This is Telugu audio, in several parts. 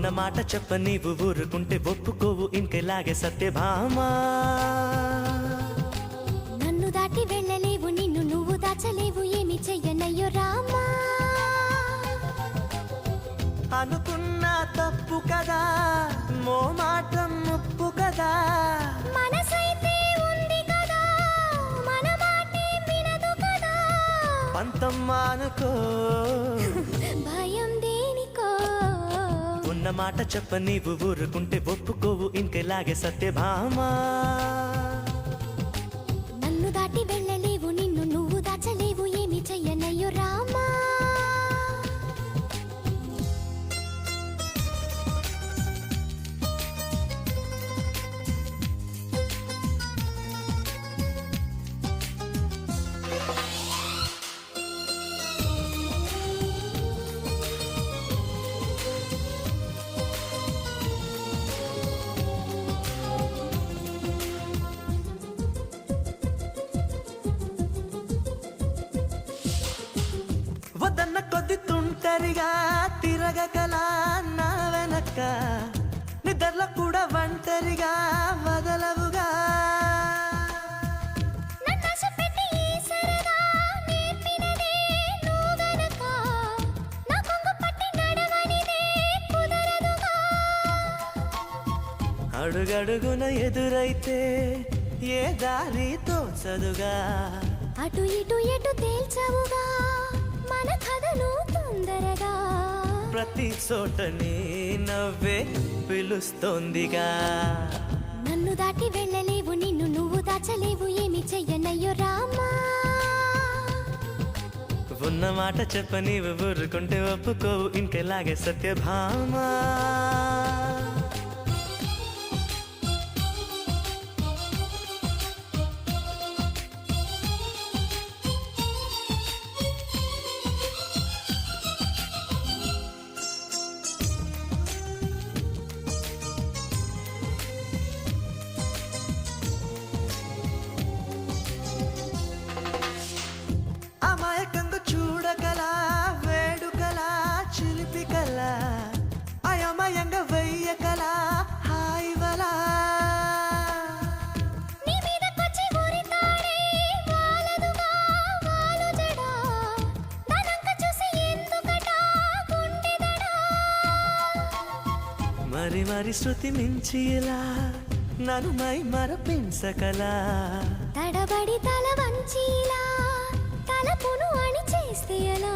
ఉన్న మాట చెప్ప నీవు ఊరుకుంటే ఒప్పుకోవు ఇంకెలాగే సత్యభామా. నన్ను దాటి వెళ్ళలేవు, నిన్ను నువ్వు దాచలేవు, ఏమి చెయ్యనయ్యో రామా. అనుకున్నా తప్పు కదా, మోమాటం ముప్పు కదా, మనసైతే ఉంది కదా, మన మాటే వినదు కదా. పంతం మానుకో, భయం దేనికో. ఉన్న మాట చెప్ప నీవు ఊరుకుంటే ఒప్పుకోవు ఇంకెలాగే సత్యభామా. నన్ను దాటి వెళ్ళలేవు, నిన్ను నువ్వు దాచలేవు, ఏమి చెయ్యనయ్యో రామా. వదన్న కొద్ది తుంటరిగా తిరగకలా నా వెనక్క, నిద్రలో కూడా ఒంటరిగా వదలవుగా. అడుగడుగున ఎదురైతే ఏ దారి తోచదుగా, అటు ఇటు ఎటు తేల్చవుగా మన కథను తొందరగా. ప్రతి చోట నీ నవ్వే పిలుస్తోందిగా. నన్ను దాటి వెళ్ళలేవు, నిన్ను నువ్వు దాచలేవు, ఏమి చెయ్యనయ్యో రామా. ఉన్న మాట చెప్ప నీవు ఊరుకుంటే ఒప్పుకోవు ఇంకెలాగే సత్యభామా. అమాయకంగా చూడకలా, వేడుకలా, చిలిపికలా, అయమయంగా వెయ్యకలా, హాయివలా. మరి మరి శృతి మించి ఇలా నన్ను మై మరపించకలా, తడబడి తల వంచిలా తలపును అని చేస్తే ఎలా.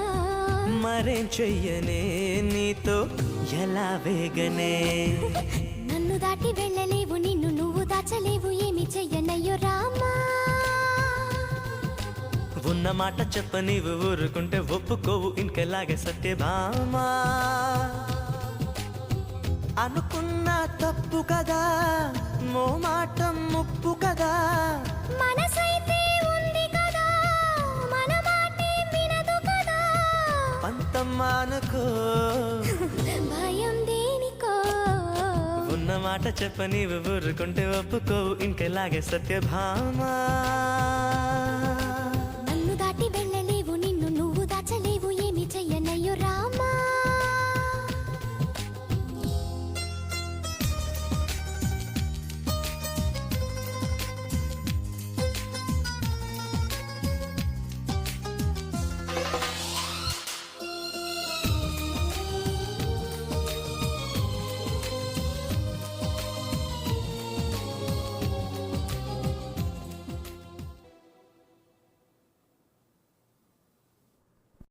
మరేం చెయ్యనే నీతో ఎలా వేగనే. నన్ను దాటి వెళ్ళలేవు, నిన్ను నువ్వు దాచలేవు, ఏమి చెయ్యనయ్యో రామా. ఉన్న మాట చెప్ప నీవు ఊరుకుంటే ఒప్పుకోవు ఇంకెలాగే సత్యభామా. అనుకున్నా తప్పు కదా, మోమాటం ముప్పు కదా, మనసైతే ఉంది కదా, మన మాటే వినదు కదా. పంతం మానుకో, భయం దేనికో. ఉన్న మాట చెప్ప నీవు ఊరుకుంటే ఒప్పుకోవు ఇంకెలాగే సత్యభామా.